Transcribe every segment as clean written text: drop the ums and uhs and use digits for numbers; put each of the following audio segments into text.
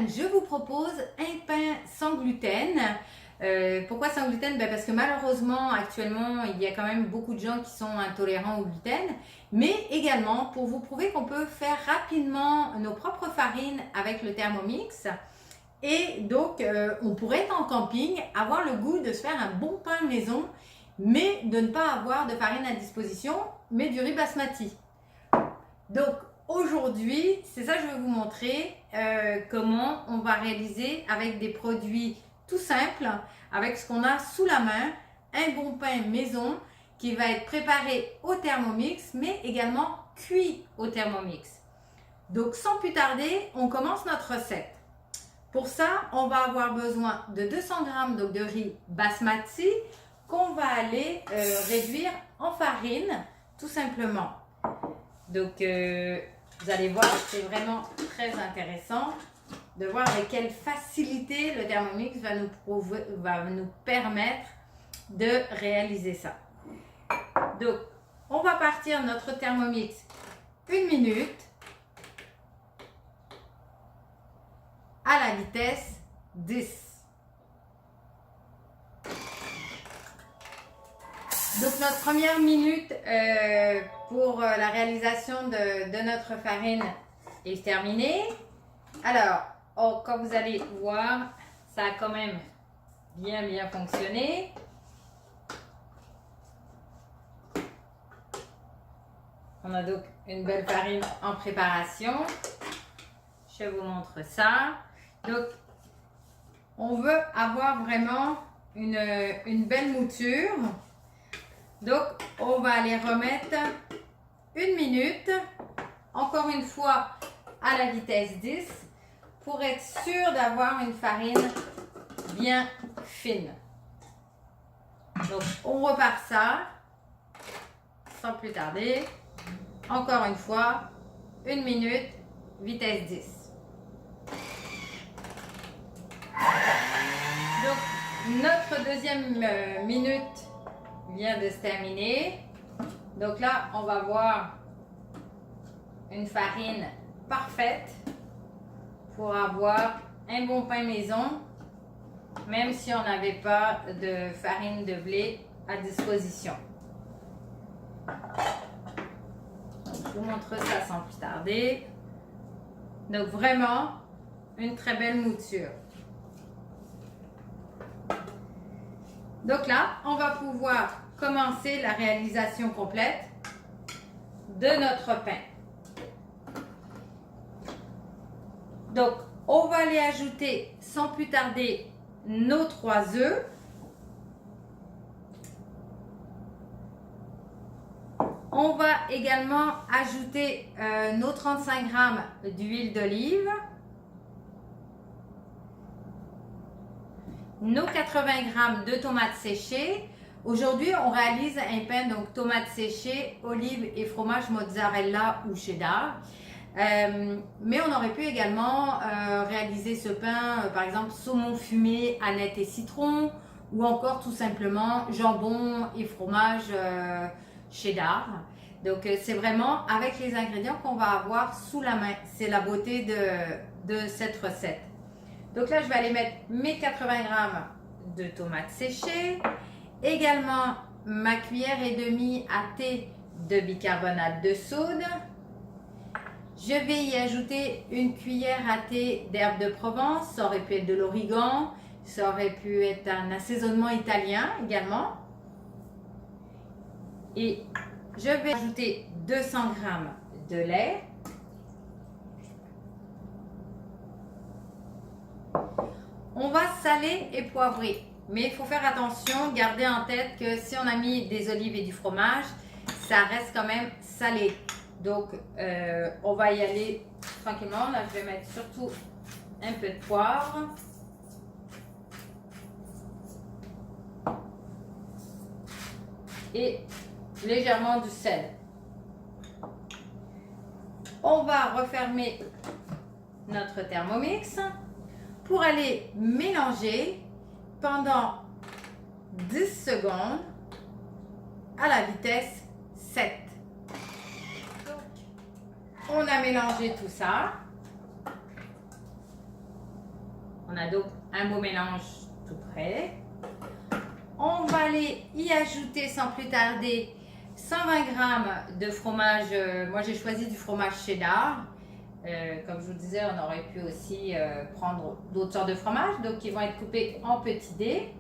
je vous propose un pain sans gluten. Pourquoi sans gluten? Parce que malheureusement, actuellement, il y a quand même beaucoup de gens qui sont intolérants au gluten. Mais également, pour vous prouver qu'on peut faire rapidement nos propres farines avec le Thermomix. Et donc, on pourrait être en camping, avoir le goût de se faire un bon pain maison, mais de ne pas avoir de farine à disposition, mais du riz basmati. Donc, aujourd'hui, c'est ça que je vais vous montrer comment on va réaliser avec des produits tout simples, avec ce qu'on a sous la main, un bon pain maison qui va être préparé au Thermomix, mais également cuit au Thermomix. Donc, sans plus tarder, on commence notre recette. Pour ça, on va avoir besoin de 200 g de riz basmati qu'on va aller réduire en farine, tout simplement. Donc, vous allez voir, c'est vraiment très intéressant de voir avec quelle facilité le Thermomix va nous permettre de réaliser ça. Donc, on va partir notre Thermomix 1 minute à la vitesse 10. Donc, notre première minute pour la réalisation de notre farine est terminée. Alors, comme vous allez voir, ça a quand même bien fonctionné. On a donc une belle farine en préparation. Je vous montre ça. Donc, on veut avoir vraiment une belle mouture. Donc, on va aller remettre 1 minute, encore une fois à la vitesse 10, pour être sûr d'avoir une farine bien fine. Donc, on repart ça, sans plus tarder. Encore une fois, 1 minute, vitesse 10. Donc, notre deuxième minute vient de se terminer. Donc là, on va voir une farine parfaite pour avoir un bon pain maison, même si on n'avait pas de farine de blé à disposition. Donc, je vous montre ça sans plus tarder. Donc vraiment, une très belle mouture. Donc là, on va pouvoir commencer la réalisation complète de notre pain. Donc, on va aller ajouter sans plus tarder nos 3 œufs. On va également ajouter nos 35 g d'huile d'olive. Nos 80 g de tomates séchées. Aujourd'hui, on réalise un pain, donc tomates séchées, olives et fromage mozzarella ou cheddar. Mais on aurait pu également réaliser ce pain, par exemple, saumon fumé, aneth et citron, ou encore tout simplement jambon et fromage cheddar. Donc, c'est vraiment avec les ingrédients qu'on va avoir sous la main. C'est la beauté de cette recette. Donc là, je vais aller mettre mes 80 g de tomates séchées. Également, ma cuillère et demie à thé de bicarbonate de soude. Je vais y ajouter une cuillère à thé d'herbe de Provence. Ça aurait pu être de l'origan. Ça aurait pu être un assaisonnement italien également. Et je vais ajouter 200 g de lait. On va saler et poivrer, mais il faut faire attention, garder en tête que si on a mis des olives et du fromage, ça reste quand même salé. Donc, on va y aller tranquillement. Là, je vais mettre surtout un peu de poivre. Et légèrement du sel. On va refermer notre Thermomix pour aller mélanger pendant 10 secondes à la vitesse 7. Donc, on a mélangé tout ça. a donc un beau mélange tout prêt. On va aller y ajouter sans plus tarder 120 g de fromage. Moi, j'ai choisi du fromage cheddar. Comme je vous disais, on aurait pu aussi prendre d'autres sortes de fromages, donc ils vont être coupés en petits dés.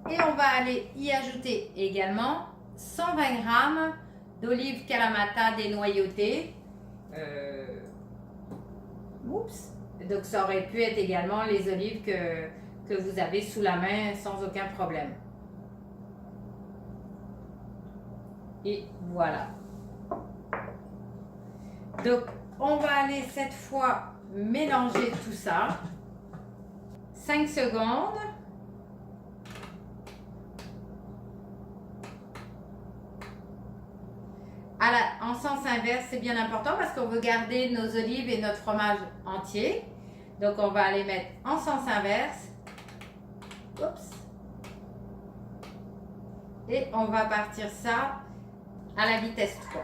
Et on va aller y ajouter également 120 g d'olives Kalamata dénoyautées. Oups! Donc ça aurait pu être également les olives que vous avez sous la main sans aucun problème. Et voilà. Donc on va aller cette fois mélanger tout ça. 5 secondes. En sens inverse, c'est bien important parce qu'on veut garder nos olives et notre fromage entier. Donc, on va les mettre en sens inverse. Oups. Et on va partir ça à la vitesse 3.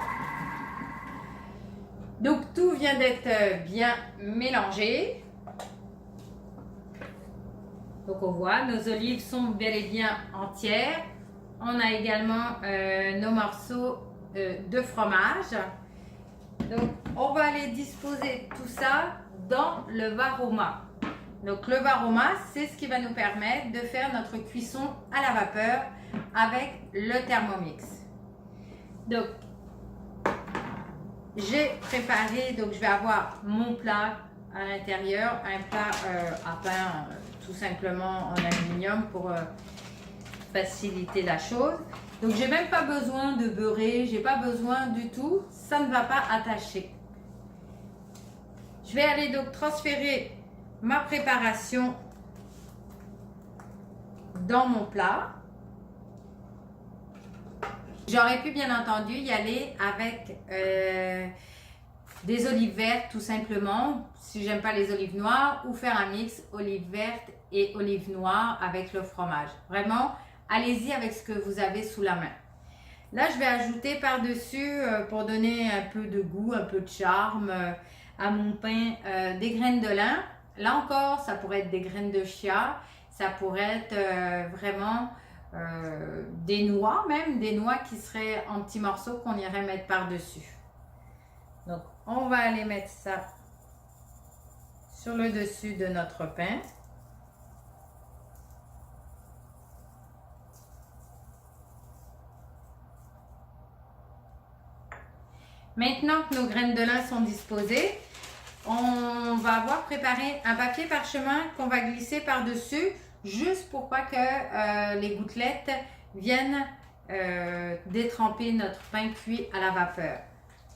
Donc, tout vient d'être bien mélangé. Donc, on voit, nos olives sont bel et bien entières. On a également nos morceaux de fromage. Donc on va aller disposer tout ça dans le Varoma. Donc le Varoma, c'est ce qui va nous permettre de faire notre cuisson à la vapeur avec le Thermomix. Donc j'ai préparé, donc je vais avoir mon plat à l'intérieur, un plat à pain tout simplement en aluminium pour faciliter la chose. Donc, j'ai même pas besoin de beurrer, j'ai pas besoin du tout, ça ne va pas attacher. Je vais aller donc transférer ma préparation dans mon plat. J'aurais pu bien entendu y aller avec des olives vertes tout simplement, si j'aime pas les olives noires, ou faire un mix olives vertes et olives noires avec le fromage. Vraiment, allez-y avec ce que vous avez sous la main. Là, je vais ajouter par-dessus, pour donner un peu de goût, un peu de charme à mon pain, des graines de lin. Là encore, ça pourrait être des graines de chia, ça pourrait être vraiment des noix même, des noix qui seraient en petits morceaux qu'on irait mettre par-dessus. Donc, on va aller mettre ça sur le dessus de notre pain. Maintenant que nos graines de lin sont disposées, on va avoir préparé un papier parchemin qu'on va glisser par-dessus, juste pour pas que les gouttelettes viennent détremper notre pain cuit à la vapeur.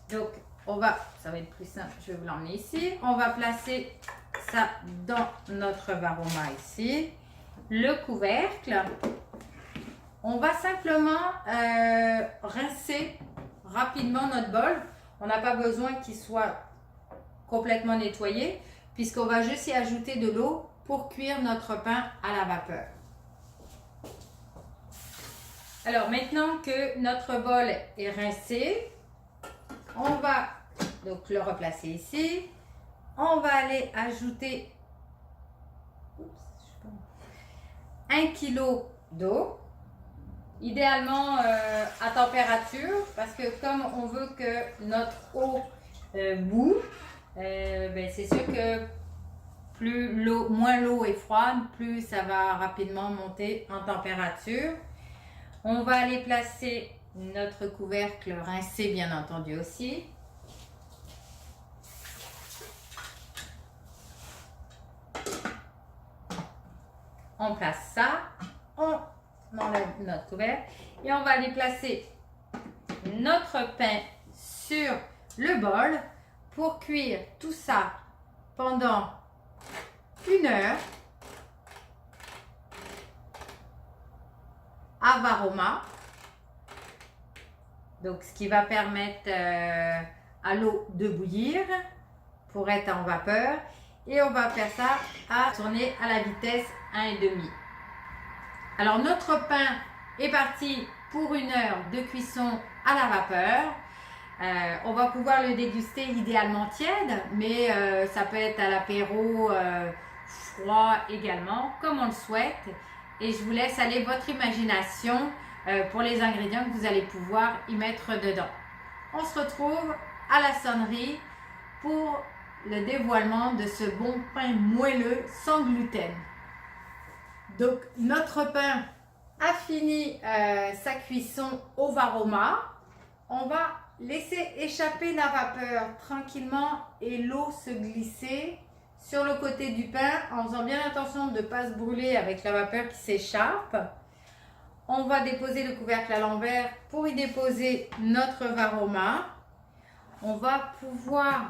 Donc, ça va être plus simple, je vais vous l'emmener ici. On va placer ça dans notre Varoma ici. Le couvercle. On va simplement rincer rapidement notre bol. On n'a pas besoin qu'il soit complètement nettoyé puisqu'on va juste y ajouter de l'eau pour cuire notre pain à la vapeur. Alors maintenant que notre bol est rincé, on va donc le replacer ici. On va aller ajouter 1 kg d'eau. Idéalement à température parce que comme on veut que notre eau bout, c'est sûr que moins l'eau est froide, plus ça va rapidement monter en température. On va aller placer notre couvercle rincé bien entendu aussi. On place ça, on enlève notre couvercle et on va aller placer notre pain sur le bol pour cuire tout ça pendant 1 heure à Varoma. Donc, ce qui va permettre à l'eau de bouillir pour être en vapeur. Et on va faire ça à tourner à la vitesse 1,5. Alors, notre pain est parti pour 1 heure de cuisson à la vapeur. On va pouvoir le déguster idéalement tiède, mais ça peut être à l'apéro froid également, comme on le souhaite. Et je vous laisse aller votre imagination pour les ingrédients que vous allez pouvoir y mettre dedans. On se retrouve à la sonnerie pour le dévoilement de ce bon pain moelleux sans gluten. Donc notre pain a fini sa cuisson au varoma. On va laisser échapper la vapeur tranquillement et l'eau se glisser sur le côté du pain en faisant bien attention de ne pas se brûler avec la vapeur qui s'échappe. On va déposer le couvercle à l'envers pour y déposer notre varoma. On va pouvoir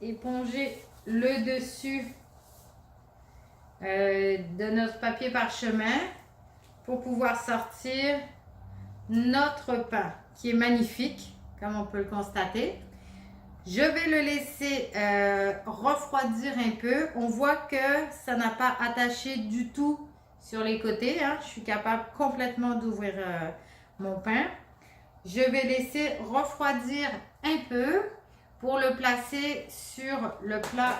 éponger le dessus de notre papier parchemin pour pouvoir sortir notre pain qui est magnifique comme on peut le constater. Je vais le laisser refroidir un peu. On voit que ça n'a pas attaché du tout sur les côtés, hein. Je suis capable complètement d'ouvrir mon pain. Je vais laisser refroidir un peu pour le placer sur le plat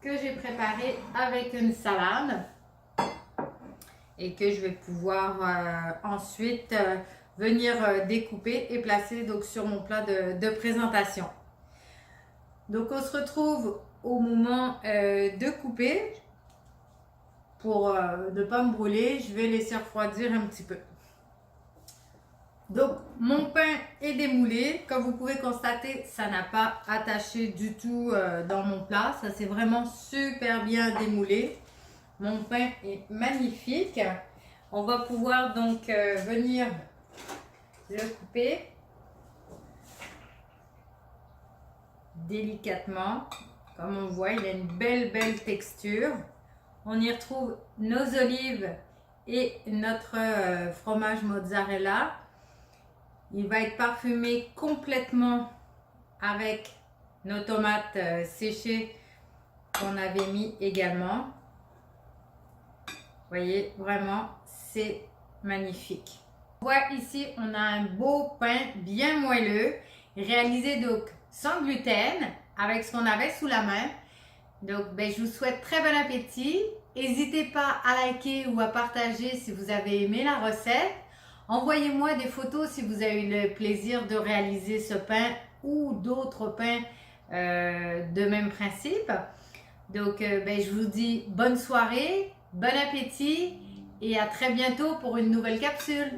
que j'ai préparé avec une salade et que je vais pouvoir ensuite venir découper et placer donc sur mon plat de présentation. Donc on se retrouve au moment de couper. Pour ne pas me brûler, je vais laisser refroidir un petit peu. Donc mon pain est démoulé. Comme vous pouvez constater, ça n'a pas attaché du tout dans mon plat. Ça s'est vraiment super bien démoulé. Mon pain est magnifique. On va pouvoir donc venir le couper délicatement. Comme on voit, il a une belle texture. On y retrouve nos olives et notre fromage mozzarella. Il va être parfumé complètement avec nos tomates séchées qu'on avait mis également. Vous voyez, vraiment, c'est magnifique. On voit ici, on a un beau pain bien moelleux, réalisé donc sans gluten, avec ce qu'on avait sous la main. Donc, je vous souhaite très bon appétit. N'hésitez pas à liker ou à partager si vous avez aimé la recette. Envoyez-moi des photos si vous avez eu le plaisir de réaliser ce pain ou d'autres pains de même principe. Donc, je vous dis bonne soirée, bon appétit et à très bientôt pour une nouvelle capsule.